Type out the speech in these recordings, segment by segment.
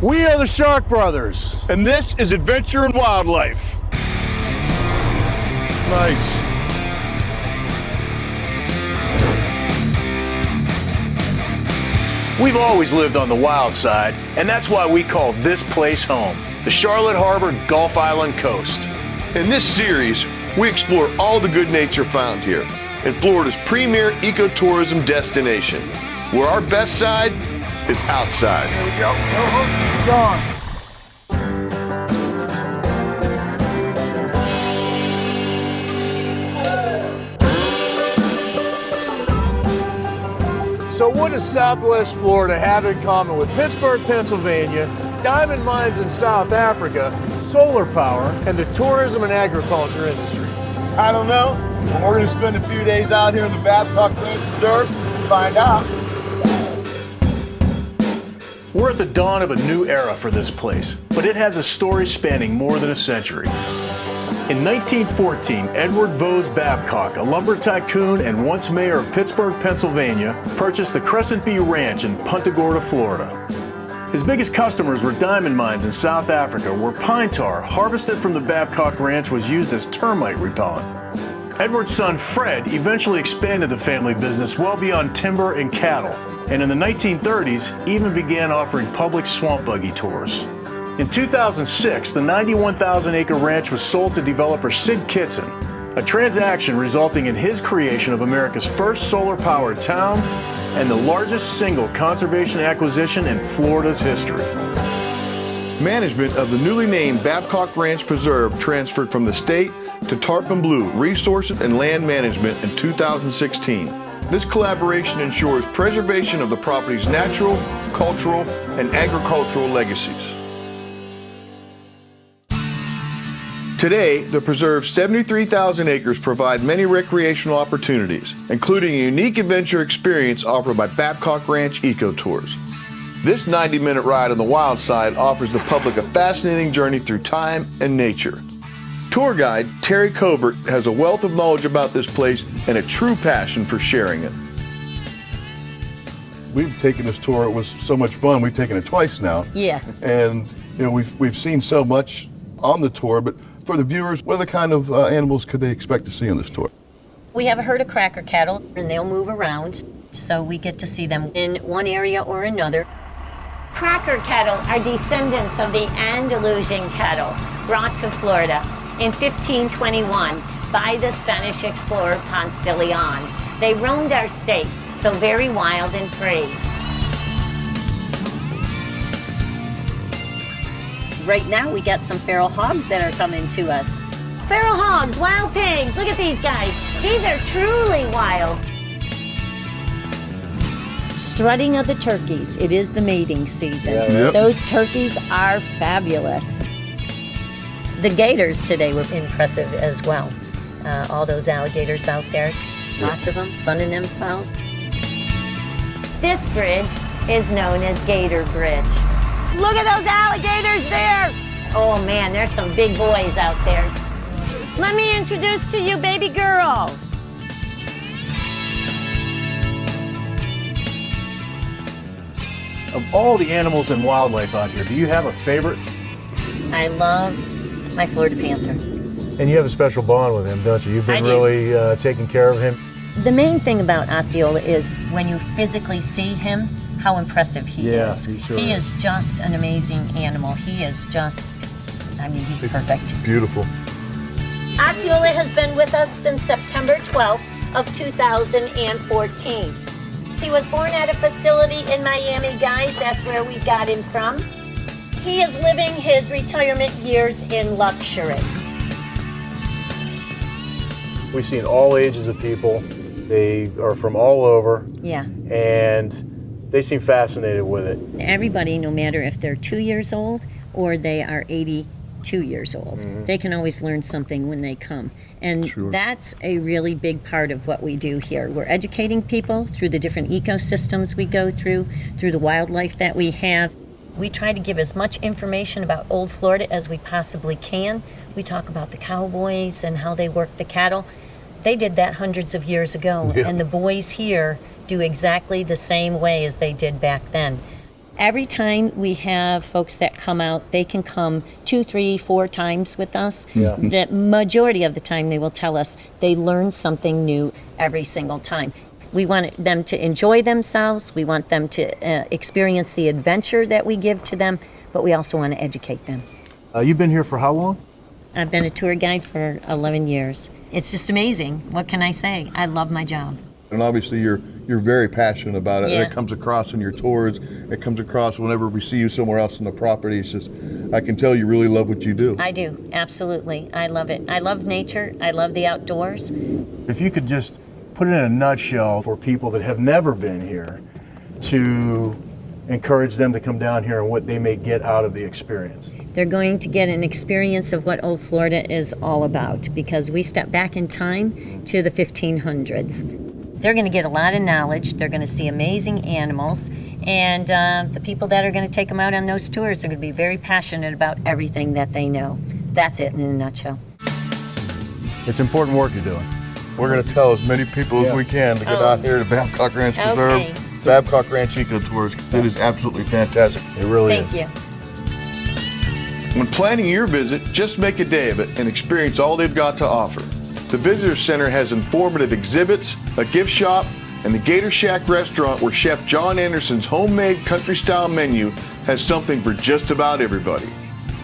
We are the Shark Brothers. And this is Adventure and Wildlife. Nice. We've always lived on the wild side, and that's why we call this place home, the Charlotte Harbor Gulf Island coast. In this series, we explore all the good nature found here in Florida's premier ecotourism destination, where our best side is outside. Here we go. Go on. So what does Southwest Florida have in common with Pittsburgh, Pennsylvania, diamond mines in South Africa, solar power, and the tourism and agriculture industries? I don't know. But we're going to spend a few days out here in the Babcock Ranch Preserve to find out. We're at the dawn of a new era for this place, but it has a story spanning more than a century. In 1914, Edward Vose Babcock, a lumber tycoon and once mayor of Pittsburgh, Pennsylvania, purchased the Crescent View Ranch in Punta Gorda, Florida. His biggest customers were diamond mines in South Africa, where pine tar harvested from the Babcock Ranch was used as termite repellent. Edward's son, Fred, eventually expanded the family business well beyond timber and cattle, and in the 1930s, even began offering public swamp buggy tours. In 2006, the 91,000-acre ranch was sold to developer Sid Kitson, a transaction resulting in his creation of America's first solar-powered town and the largest single conservation acquisition in Florida's history. Management of the newly named Babcock Ranch Preserve transferred from the state to Tarpon Blue Resources and Land Management in 2016. This collaboration ensures preservation of the property's natural, cultural, and agricultural legacies. Today, the preserve's 73,000 acres provide many recreational opportunities, including a unique adventure experience offered by Babcock Ranch Eco-Tours. This 90-minute ride on the wild side offers the public a fascinating journey through time and nature. Tour guide Terry Covert has a wealth of knowledge about this place and a true passion for sharing it. We've taken this tour. It was so much fun. We've taken it twice now. Yeah. And we've seen so much on the tour, but for the viewers, what other kind of animals could they expect to see on this tour? We have a herd of cracker cattle, and they'll move around, so we get to see them in one area or another. Cracker cattle are descendants of the Andalusian cattle brought to Florida in 1521 by the Spanish explorer Ponce de Leon. They roamed our state, so very wild and free. Right now, we got some feral hogs that are coming to us. Feral hogs, wild pigs, look at these guys. These are truly wild. Strutting of the turkeys, it is the mating season. Yep. Those turkeys are fabulous. The gators today were impressive as well. All those alligators out there, lots of them sunning themselves. This bridge is known as Gator Bridge. Look at those alligators there. Oh man, there's some big boys out there. Let me introduce to you baby girl. Of all the animals and wildlife out here, do you have a favorite? I love my Florida panther. And you have a special bond with him, don't you? You've been I do. really taking care of him. The main thing about Osceola is when you physically see him, how impressive he is. He sure He is. is just an amazing animal. He is just, I mean, he's perfect. Beautiful. Osceola has been with us since September 12th of 2014. He was born at a facility in Miami, guys. That's where we got him from. He is living his retirement years in luxury. We've seen all ages of people. They are from all over, Yeah. and they seem fascinated with it. Everybody, no matter if they're 2 years old or they are 82 years old, they can always learn something when they come. And that's a really big part of what we do here. We're educating people through the different ecosystems we go through the wildlife that we have. We try to give as much information about Old Florida as we possibly can. We talk about the cowboys and how they work the cattle. They did that hundreds of years ago, and the boys here do exactly the same way as they did back then. Every time we have folks that come out, they can come 2, 3, 4 times with us. Yeah. The majority of the time they will tell us they learn something new every single time. We want them to enjoy themselves. We want them to experience the adventure that we give to them, but we also want to educate them. You've been here for how long? I've been a tour guide for 11 years. It's just amazing. What can I say? I love my job. And obviously you're very passionate about it, Yeah. and it comes across in your tours. It comes across whenever we see you somewhere else on the property. It's just, I can tell you really love what you do. I do, absolutely. I love it. I love nature. I love the outdoors. If you could just put it in a nutshell for people that have never been here to encourage them to come down here and what they may get out of the experience. They're going to get an experience of what Old Florida is all about because we step back in time to the 1500s. They're going to get a lot of knowledge. They're going to see amazing animals. And the people that are going to take them out on those tours are going to be very passionate about everything that they know. That's it in a nutshell. It's important work you're doing. We're going to tell as many people as we can to get out here to Babcock Ranch Preserve, Okay. Babcock Ranch Eco-Tours. It is absolutely fantastic. It really Thank you. When planning your visit, just make a day of it and experience all they've got to offer. The Visitor Center has informative exhibits, a gift shop, and the Gator Shack restaurant where Chef John Anderson's homemade country-style menu has something for just about everybody.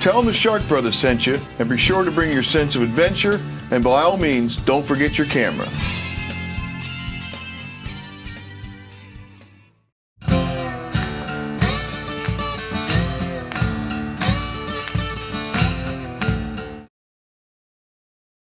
Tell them the Shark Brothers sent you, and be sure to bring your sense of adventure, and by all means, don't forget your camera.